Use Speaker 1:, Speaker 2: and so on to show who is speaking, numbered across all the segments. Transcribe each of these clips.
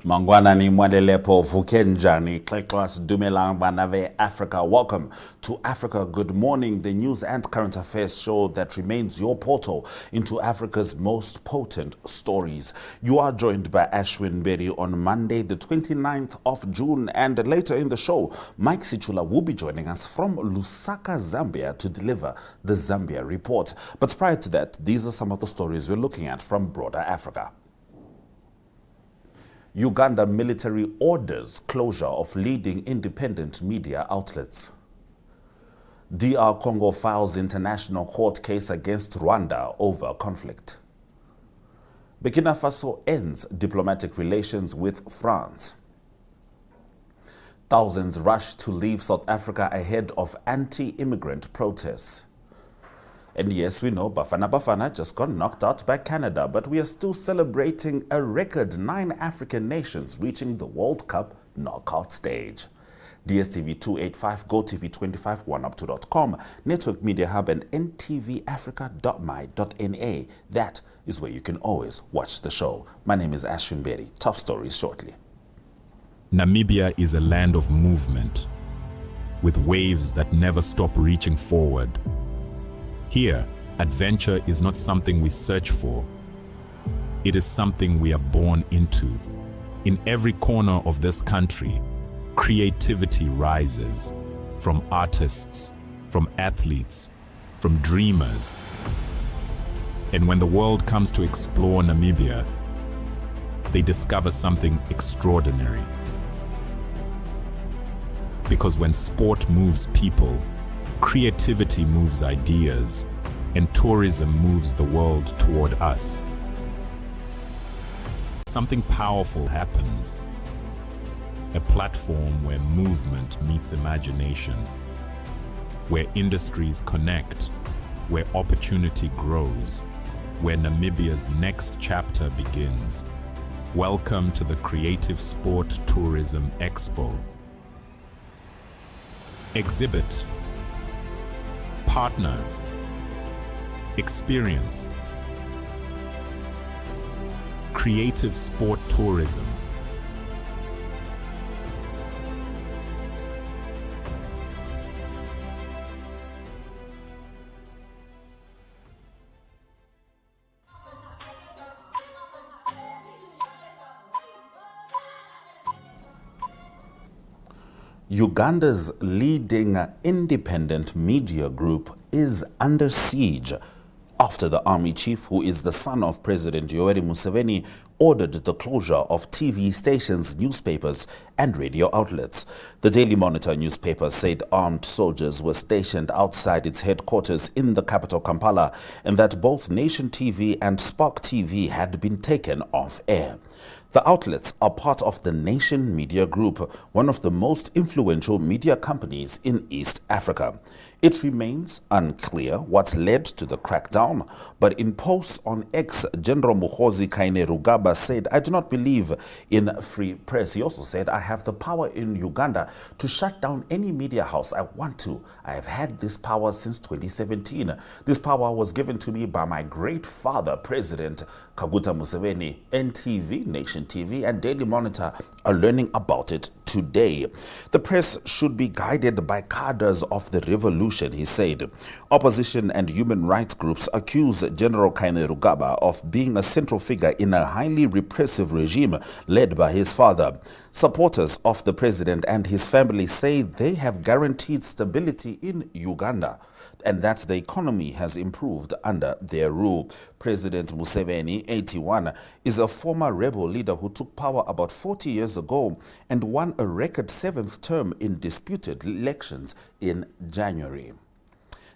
Speaker 1: Mangwanani Mwandelepo Vukenjani Kleklas Dumelang Banave Africa. Welcome to Africa Good Morning, the news and current affairs show that remains your portal into Africa's most potent stories. You are joined by Ashwin Berry on Monday, the 29th of June, and later in the show, Mike Sichula will be joining us from Lusaka, Zambia to deliver the Zambia report. But prior to that, these are some of the stories we're looking at from broader Africa. Uganda military orders closure of leading independent media outlets. DR Congo files international court case against Rwanda over conflict. Burkina Faso ends diplomatic relations with France. Thousands rush to leave South Africa ahead of anti-immigrant protests. And yes, we know Bafana just got knocked out by Canada, but we are still celebrating a record 9 African nations reaching the World Cup knockout stage. DSTV285 GOTV 25 oneup2.com, Network Media Hub, and NTVAFRIKA.MY.NA. That is where you can always watch the show. My name is Ashwin Berry. Top stories shortly.
Speaker 2: Namibia is a land of movement, with waves that never stop reaching forward. Here, adventure is not something we search for. It is something we are born into. In every corner of this country, creativity rises. From artists, from athletes, from dreamers. And when the world comes to explore Namibia, they discover something extraordinary. Because when sport moves people, creativity moves ideas, and tourism moves the world toward us. Something powerful happens. A platform where movement meets imagination, where industries connect, where opportunity grows, where Namibia's next chapter begins. Welcome to the Creative Sport Tourism Expo. Exhibit. Partner, experience, creative sport tourism.
Speaker 1: Uganda's leading independent media group is under siege after the army chief, who is the son of President Yoweri Museveni, ordered the closure of TV stations, newspapers, and radio outlets. The Daily Monitor newspaper said armed soldiers were stationed outside its headquarters in the capital, Kampala, and that both Nation TV and Spark TV had been taken off air. The outlets are part of the Nation Media Group, one of the most influential media companies in East Africa. It remains unclear what led to the crackdown, but in posts on X, General Muhoozi Kainerugaba said, "I do not believe in free press." He also said, "I have the power in Uganda to shut down any media house I want to. I have had this power since 2017. This power was given to me by my great father, President Kaguta Museveni." NTV, Nation TV, and Daily Monitor are learning about it today. The press should be guided by cadres of the revolution, he said. Opposition and human rights groups accuse General Kainerugaba of being a central figure in a highly repressive regime led by his father. Supporters of the president and his family say they have guaranteed stability in Uganda and that the economy has improved under their rule. President Museveni, 81, is a former rebel leader who took power about 40 years ago and won a record 7th term in disputed elections in January.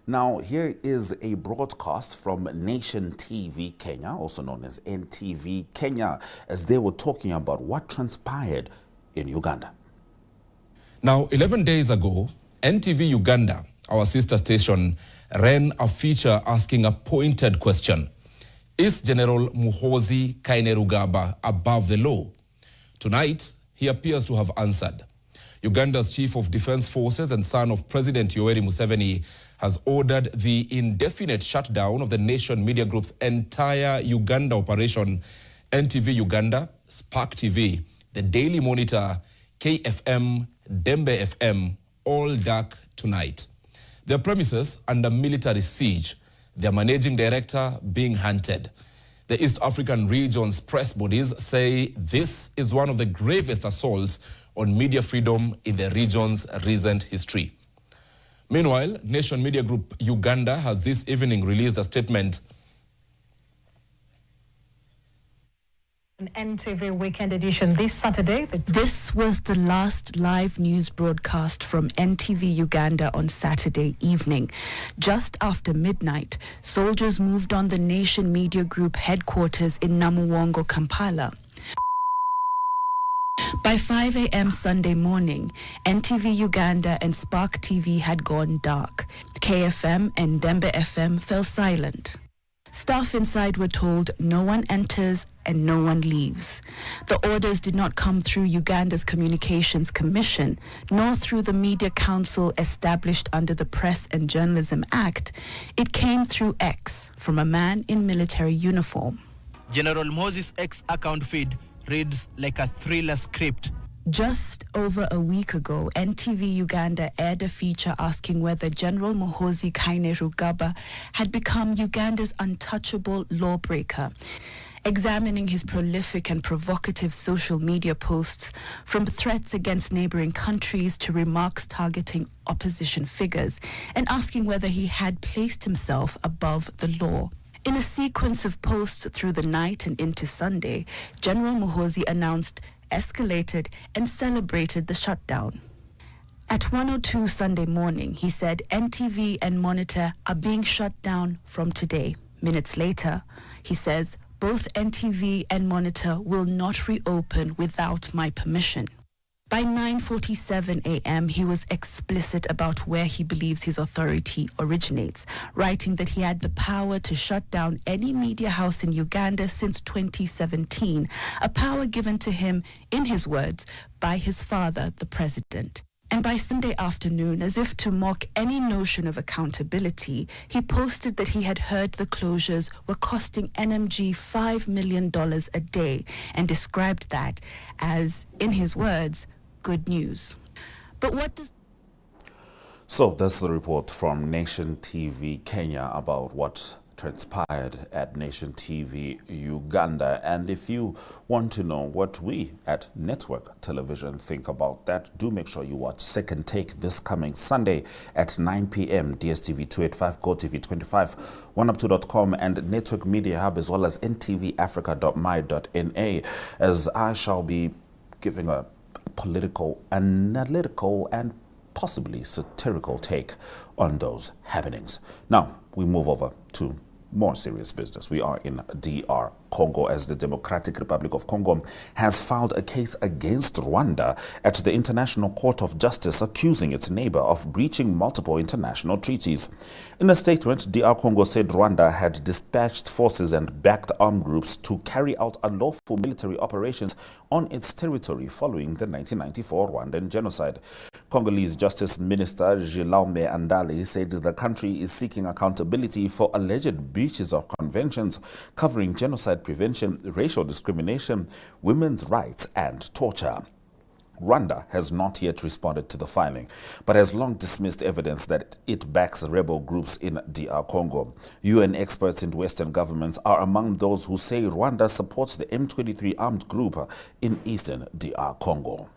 Speaker 1: Now, here is a broadcast from Nation TV Kenya, also known as NTV Kenya, as they were talking about what transpired in Uganda.
Speaker 3: Now, 11 days ago, NTV Uganda, our sister station, ran a feature asking a pointed question. Is General Muhoozi Kainerugaba above the law? Tonight, he appears to have answered. Uganda's Chief of Defense Forces and son of President Yoweri Museveni has ordered the indefinite shutdown of the Nation Media Group's entire Uganda operation. NTV Uganda, Spark TV, the Daily Monitor, KFM, Dembe FM, all dark tonight. Their premises under military siege, their managing director being hunted. The East African region's press bodies say this is one of the gravest assaults on media freedom in the region's recent history. Meanwhile, Nation Media Group Uganda has this evening released a statement.
Speaker 4: NTV Weekend Edition this Saturday.
Speaker 5: This was the last live news broadcast from NTV Uganda on Saturday evening. Just after midnight, soldiers moved on the Nation Media Group headquarters in Namuwongo, Kampala. By 5 a.m. Sunday morning, NTV Uganda and Spark TV had gone dark. KFM and Dembe FM fell silent. Staff inside were told no one enters and no one leaves. The orders did not come through Uganda's Communications Commission, nor through the Media Council established under the Press and Journalism Act. It came through X from a man in military uniform.
Speaker 6: General Moses' X account feed reads like a thriller script.
Speaker 5: Just over a week ago, NTV Uganda aired a feature asking whether General Muhoozi Kainerugaba had become Uganda's untouchable lawbreaker, examining his prolific and provocative social media posts, from threats against neighboring countries to remarks targeting opposition figures, and asking whether he had placed himself above the law. In a sequence of posts through the night and into Sunday, General Muhoozi announced, escalated, and celebrated the shutdown. At 1:02 Sunday morning, he said NTV and Monitor are being shut down from today. Minutes later, he says both NTV and Monitor will not reopen without my permission. By 9:47 a.m., he was explicit about where he believes his authority originates, writing that he had the power to shut down any media house in Uganda since 2017, a power given to him, in his words, by his father, the president. And by Sunday afternoon, as if to mock any notion of accountability, he posted that he had heard the closures were costing NMG $5 million a day and described that as, in his words, good news. But what does...
Speaker 1: So that's the report from Nation TV Kenya about what transpired at Nation TV Uganda. And if you want to know what we at Network Television think about that, do make sure you watch Second Take this coming Sunday at 9 p.m. DSTV285 GOTV 25, oneup2.com and Network Media Hub, as well as NTVAFRIKA.MY.NA, as I shall be giving a political, analytical, and possibly satirical take on those happenings. Now, we move over to more serious business. We are in DR Congo, as the Democratic Republic of Congo has filed a case against Rwanda at the International Court of Justice, accusing its neighbor of breaching multiple international treaties. In a statement, DR Congo said Rwanda had dispatched forces and backed armed groups to carry out unlawful military operations on its territory following the 1994 Rwandan genocide. Congolese Justice Minister Jilaume Andali said the country is seeking accountability for alleged breaches of conventions covering genocide prevention, racial discrimination, women's rights, and torture. Rwanda has not yet responded to the filing, but has long dismissed evidence that it backs rebel groups in DR Congo. UN experts in Western governments are among those who say Rwanda supports the M23 armed group in eastern DR Congo.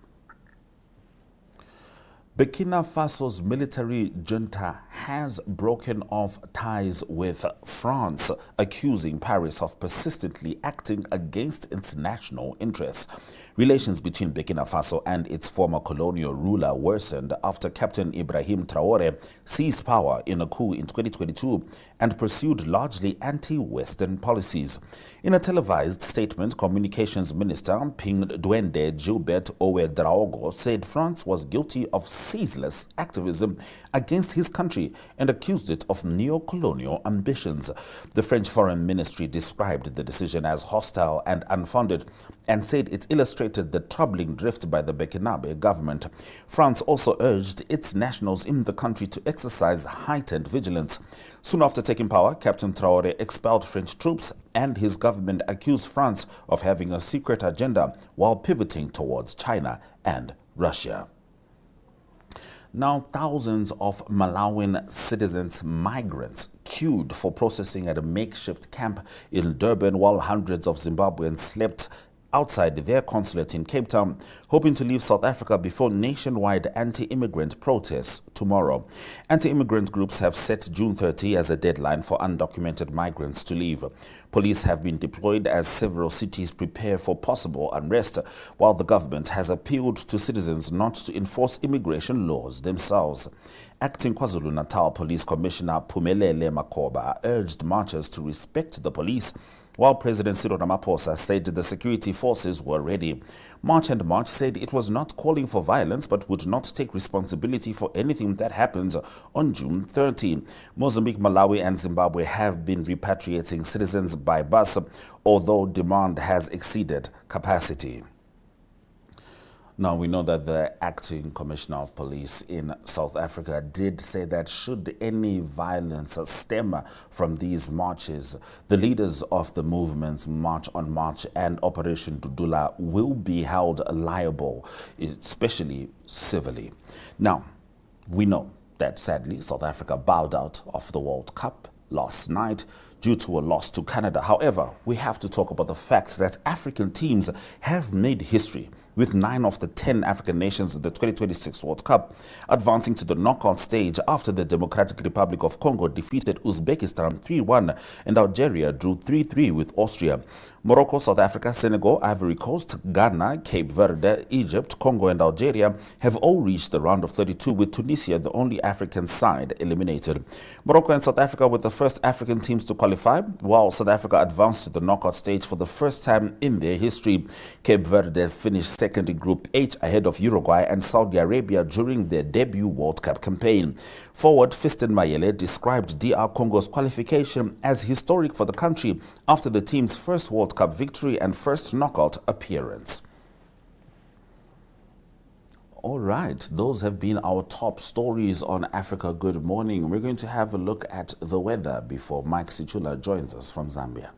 Speaker 1: Burkina Faso's military junta has broken off ties with France, accusing Paris of persistently acting against its national interests. Relations between Burkina Faso and its former colonial ruler worsened after Captain Ibrahim Traoré seized power in a coup in 2022 and pursued largely anti-Western policies. In a televised statement, Communications Minister Ping Duende Gilbert Ouedraogo said France was guilty of ceaseless activism against his country and accused it of neo-colonial ambitions. The French Foreign Ministry described the decision as hostile and unfounded and said it illustrated the troubling drift by the Burkinabe government. France also urged its nationals in the country to exercise heightened vigilance. Soon after taking power, Captain Traoré expelled French troops and his government accuse France of having a secret agenda while pivoting towards China and Russia. Now, thousands of Malawian citizens, migrants, queued for processing at a makeshift camp in Durban, while hundreds of Zimbabweans slept outside their consulate in Cape Town, hoping to leave South Africa before nationwide anti-immigrant protests tomorrow. Anti-immigrant groups have set June 30 as a deadline for undocumented migrants to leave. Police have been deployed as several cities prepare for possible unrest, while the government has appealed to citizens not to enforce immigration laws themselves. Acting KwaZulu-Natal Police Commissioner Phumelele Makoba urged marchers to respect the police, while President Cyril Ramaphosa said the security forces were ready. March and March said it was not calling for violence but would not take responsibility for anything that happens on June 30. Mozambique, Malawi and Zimbabwe have been repatriating citizens by bus, although demand has exceeded capacity. Now, we know that the acting commissioner of police in South Africa did say that should any violence stem from these marches, the leaders of the movements March on March and Operation Dudula will be held liable, especially civilly. Now, we know that sadly South Africa bowed out of the World Cup last night due to a loss to Canada. However, we have to talk about the fact that African teams have made history, with 9 of the 10 African nations in the 2026 World Cup advancing to the knockout stage after the Democratic Republic of Congo defeated Uzbekistan 3-1 and Algeria drew 3-3 with Austria. Morocco, South Africa, Senegal, Ivory Coast, Ghana, Cape Verde, Egypt, Congo and Algeria have all reached the round of 32, with Tunisia the only African side eliminated. Morocco and South Africa were the first African teams to qualify, while South Africa advanced to the knockout stage for the first time in their history. Cape Verde finished second in Group H ahead of Uruguay and Saudi Arabia during their debut World Cup campaign. Forward Fiston Mayele described DR Congo's qualification as historic for the country after the team's first World Cup victory and first knockout appearance. All right, those have been our top stories on Africa Good Morning. We're going to have a look at the weather before Mike Sichula joins us from Zambia.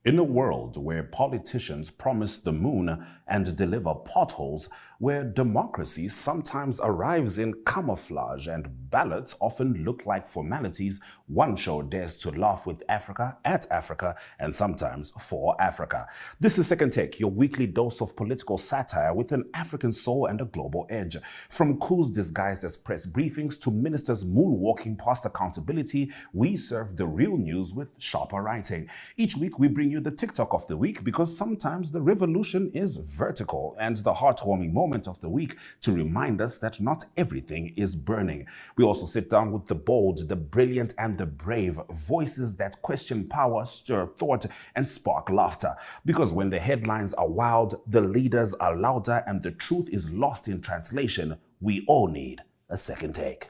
Speaker 1: In a world where politicians promise the moon and deliver potholes, where democracy sometimes arrives in camouflage and ballots often look like formalities, one show dares to laugh with Africa, at Africa, and sometimes for Africa. This is Second Take, your weekly dose of political satire with an African soul and a global edge. From coups disguised as press briefings to ministers moonwalking past accountability, we serve the real news with sharper writing. Each week we bring you the TikTok of the week, because sometimes the revolution is vertical, and the heartwarming moment of the week to remind us that not everything is burning. We also sit down with the bold, the brilliant, and the brave, voices that question power, stir thought, and spark laughter. Because when the headlines are wild, the leaders are louder, and the truth is lost in translation, we all need a second take.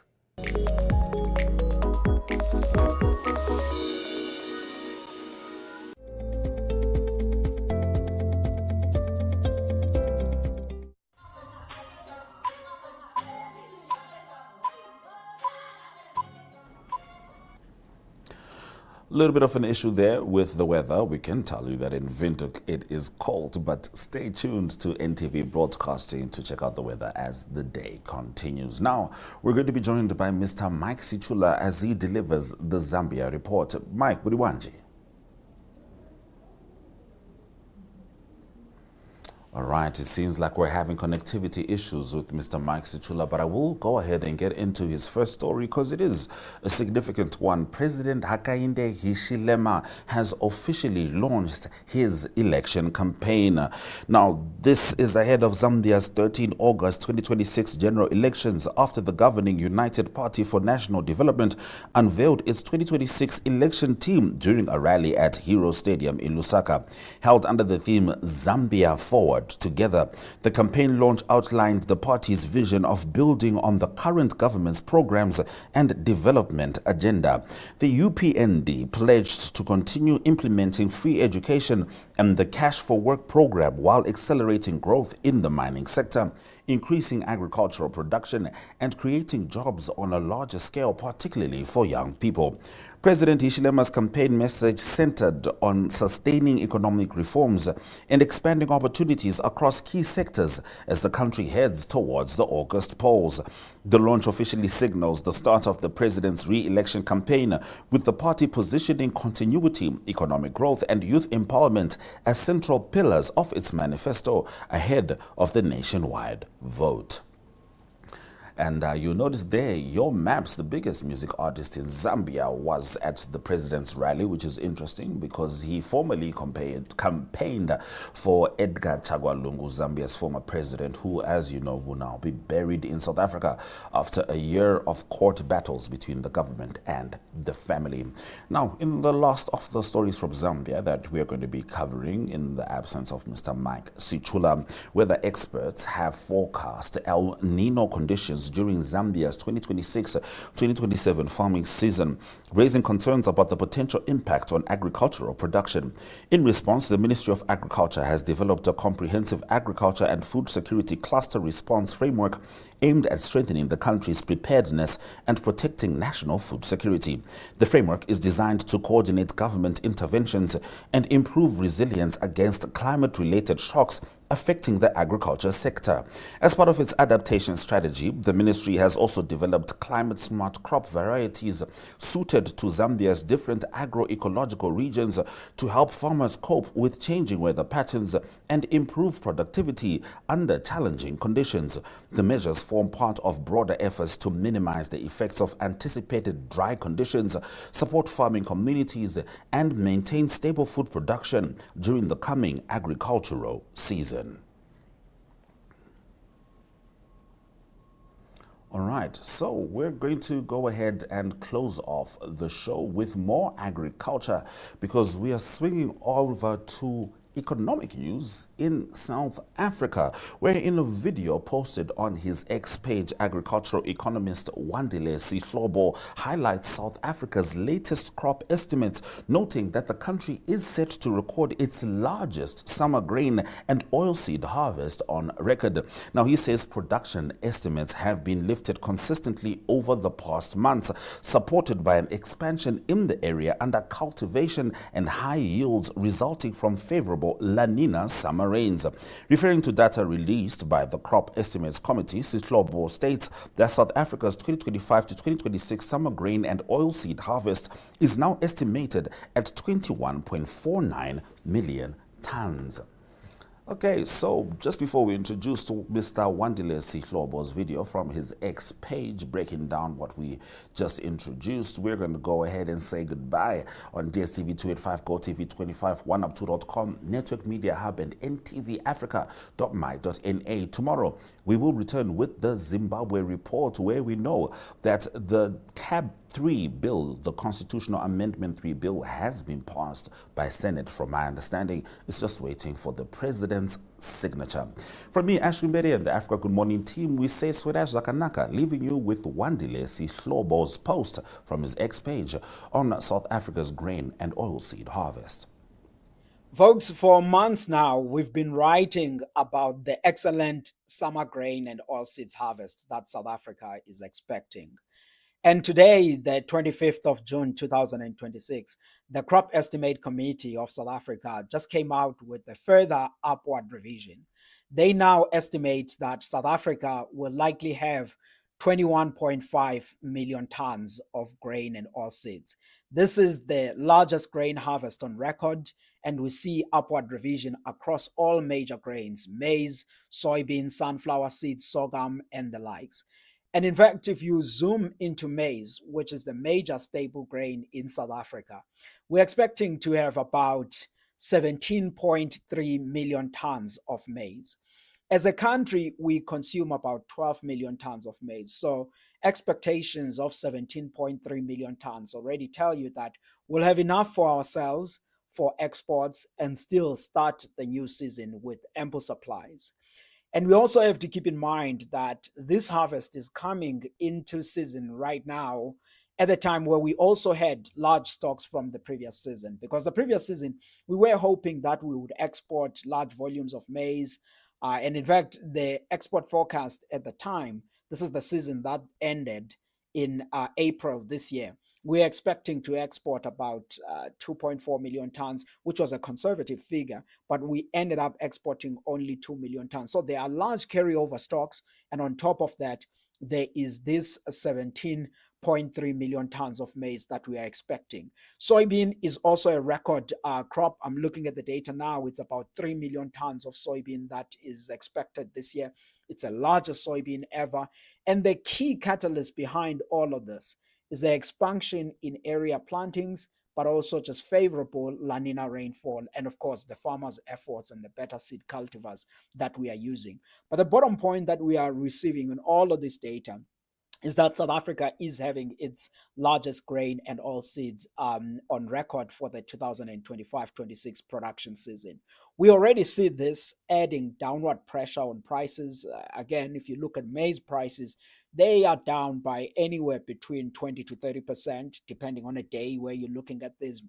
Speaker 1: A little bit of an issue there with the weather. We can tell you that in Windhoek it is cold, but stay tuned to NTV Broadcasting to check out the weather as the day continues. Now, we're going to be joined by Mr. Mike Sichula as he delivers the Zambia report. Mike, Budiwanji. All right, it seems like we're having connectivity issues with Mr. Mike Sichula, but I will go ahead and get into his first story because it is a significant one. President Hakainde Hichilema has officially launched his election campaign. Now, this is ahead of Zambia's 13 August 2026 general elections, after the governing United Party for National Development unveiled its 2026 election team during a rally at Hero Stadium in Lusaka. Held under the theme Zambia Forward Together, the campaign launch outlined the party's vision of building on the current government's programs and development agenda. The UPND pledged to continue implementing free education and the Cash for Work program while accelerating growth in the mining sector, increasing agricultural production and creating jobs on a larger scale, particularly for young people. President Hichilema's campaign message centered on sustaining economic reforms and expanding opportunities across key sectors as the country heads towards the August polls. The launch officially signals the start of the president's re-election campaign, with the party positioning continuity, economic growth and youth empowerment as central pillars of its manifesto ahead of the nationwide vote. And you notice there, Yo Maps, the biggest music artist in Zambia, was at the president's rally, which is interesting because he formerly campaigned for Edgar Chagwa Lungu, Zambia's former president, who, as you know, will now be buried in South Africa after a year of court battles between the government and the family. Now, in the last of the stories from Zambia that we are going to be covering in the absence of Mr. Mike Sichula, weather experts have forecast El Nino conditions during Zambia's 2026-2027 farming season, raising concerns about the potential impact on agricultural production. In response, the Ministry of Agriculture has developed a comprehensive agriculture and food security cluster response framework aimed at strengthening the country's preparedness and protecting national food security. The framework is designed to coordinate government interventions and improve resilience against climate-related shocks affecting the agriculture sector. As part of its adaptation strategy, the ministry has also developed climate-smart crop varieties suited to Zambia's different agroecological regions to help farmers cope with changing weather patterns and improve productivity under challenging conditions. The measures form part of broader efforts to minimize the effects of anticipated dry conditions, support farming communities, and maintain stable food production during the coming agricultural season. All right, so we're going to go ahead and close off the show with more agriculture because we are swinging over to economic news in South Africa, where in a video posted on his X page, agricultural economist Wandile Sihlobo highlights South Africa's latest crop estimates, noting that the country is set to record its largest summer grain and oilseed harvest on record. Now, he says production estimates have been lifted consistently over the past months, supported by an expansion in the area under cultivation and high yields resulting from favorable La Nina summer rains. Referring to data released by the Crop Estimates Committee, Sihlobo states that South Africa's 2025 to 2026 summer grain and oilseed harvest is now estimated at 21.49 million tons. Okay, so just before we introduce to Mr. Wandile Sihlobo's video from his X page breaking down what we just introduced, we're going to go ahead and say goodbye on DSTV285 GOTV 25 oneup2.com, Network Media Hub, and NTVAFRIKA.MY.NA. Tomorrow, we will return with the Zimbabwe report, where we know that the CAB 3 bill, the Constitutional Amendment 3 bill, has been passed by Senate. From my understanding, it's just waiting for the president's signature. From me, Ashwin Mbere, and the Africa Good Morning team, we say Swedash Zakanaka, leaving you with Wandile Sihlobo's post from his X page on South Africa's grain and oilseed harvest.
Speaker 7: Folks, for months now, we've been writing about the excellent summer grain and oilseeds harvest that South Africa is expecting. And today, the 25th of June, 2026, the Crop Estimate Committee of South Africa just came out with a further upward revision. They now estimate that South Africa will likely have 21.5 million tons of grain and oilseeds. This is the largest grain harvest on record, and we see upward revision across all major grains: maize, soybean, sunflower seeds, sorghum, and the likes. And in fact, if you zoom into maize, which is the major staple grain in South Africa, we're expecting to have about 17.3 million tons of maize. As a country, we consume about 12 million tons of maize. So expectations of 17.3 million tons already tell you that we'll have enough for ourselves, for exports, and still start the new season with ample supplies. And we also have to keep in mind that this harvest is coming into season right now at the time where we also had large stocks from the previous season, because the previous season we were hoping that we would export large volumes of maize And in fact, the export forecast at the time, this is the season that ended in April of this year. We're expecting to export about 2.4 million tons, which was a conservative figure, but we ended up exporting only 2 million tons. So there are large carryover stocks. And on top of that, there is this 17.3 million tons of maize that we are expecting. Soybean is also a record crop. I'm looking at the data now. It's about 3 million tons of soybean that is expected this year. It's the largest soybean ever. And the key catalyst behind all of this is the expansion in area plantings, but also just favorable La Nina rainfall, and of course the farmers' efforts and the better seed cultivars that we are using. But the bottom point that we are receiving in all of this data is that South Africa is having its largest grain and oilseeds on record for the 2025-26 production season. We already see this adding downward pressure on prices. Again, if you look at maize prices, they are down by anywhere between 20 to 30%, depending on a day where you're looking at these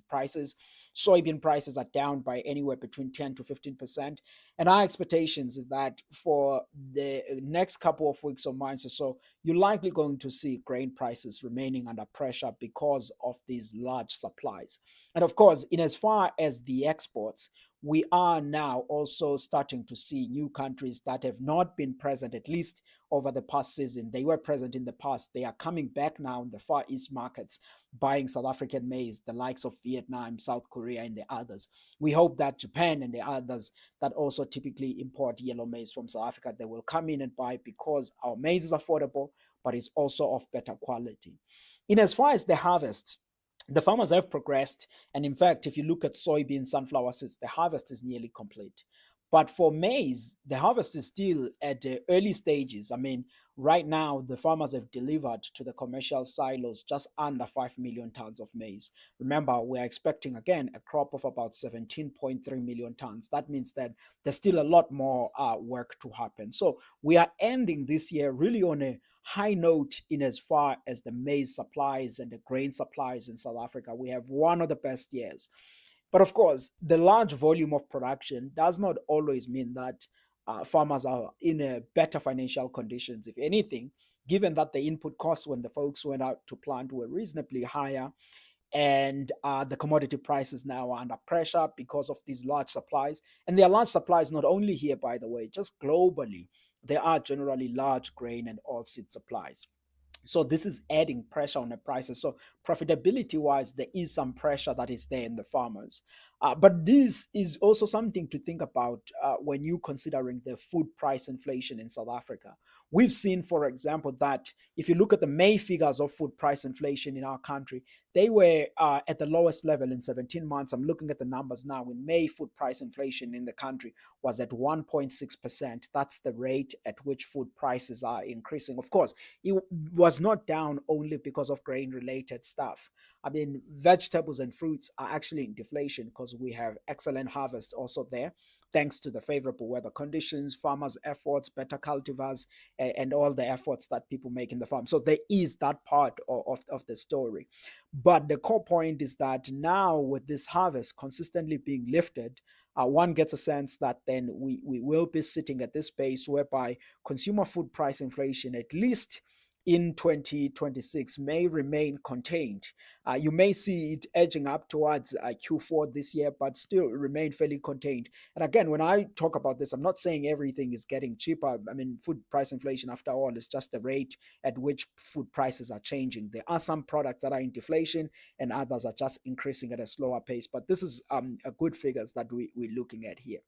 Speaker 7: prices. Soybean prices are down by anywhere between 10 to 15%. And our expectations is that for the next couple of weeks or months or so, you're likely going to see grain prices remaining under pressure because of these large supplies. And of course, in as far as the exports, we are now also starting to see new countries that have not been present, at least over the past season. They were present in the past. They are coming back now in the Far East markets, buying South African maize, the likes of Vietnam, South Korea, and the others. We hope that Japan and the others that also typically import yellow maize from South Africa, they will come in and buy, because our maize is affordable, but it's also of better quality. In as far as the harvest, the farmers have progressed. And in fact, if you look at soybean, sunflower seeds, the harvest is nearly complete. But for maize, the harvest is still at the early stages. I mean, right now, the farmers have delivered to the commercial silos just under 5 million tons of maize. Remember, we're expecting, again, a crop of about 17.3 million tons. That means that there's still a lot more work to happen. So we are ending this year really on a high note in as far as the maize supplies and the grain supplies in South Africa. We have one of the best years. But of course, the large volume of production does not always mean that farmers are in a better financial conditions. If anything, given that the input costs when the folks went out to plant were reasonably higher, and the commodity prices now are under pressure because of these large supplies. And there are large supplies not only here, by the way, just globally. There are generally large grain and oilseed supplies. So this is adding pressure on the prices. So profitability-wise, there is some pressure that is there in the farmers. But this is also something to think about when you considering the food price inflation in South Africa. We've seen, for example, that if you look at the May figures of food price inflation in our country, they were at the lowest level in 17 months. I'm looking at the numbers now. In May, food price inflation in the country was at 1.6%. That's the rate at which food prices are increasing. Of course, it was not down only because of grain-related stuff. I mean, vegetables and fruits are actually in deflation because we have excellent harvest also there, thanks to the favorable weather conditions, farmers' efforts, better cultivars, and all the efforts that people make in the farm. So there is that part of the story. But the core point is that now with this harvest consistently being lifted, one gets a sense that then we will be sitting at this space whereby consumer food price inflation, at least in 2026, may remain contained. You may see it edging up towards Q4 this year, but still remain fairly contained. And again, when I talk about this, I'm not saying everything is getting cheaper. I mean, food price inflation, after all, is just the rate at which food prices are changing. There are some products that are in deflation and others are just increasing at a slower pace. But this is a good figures that we're looking at here.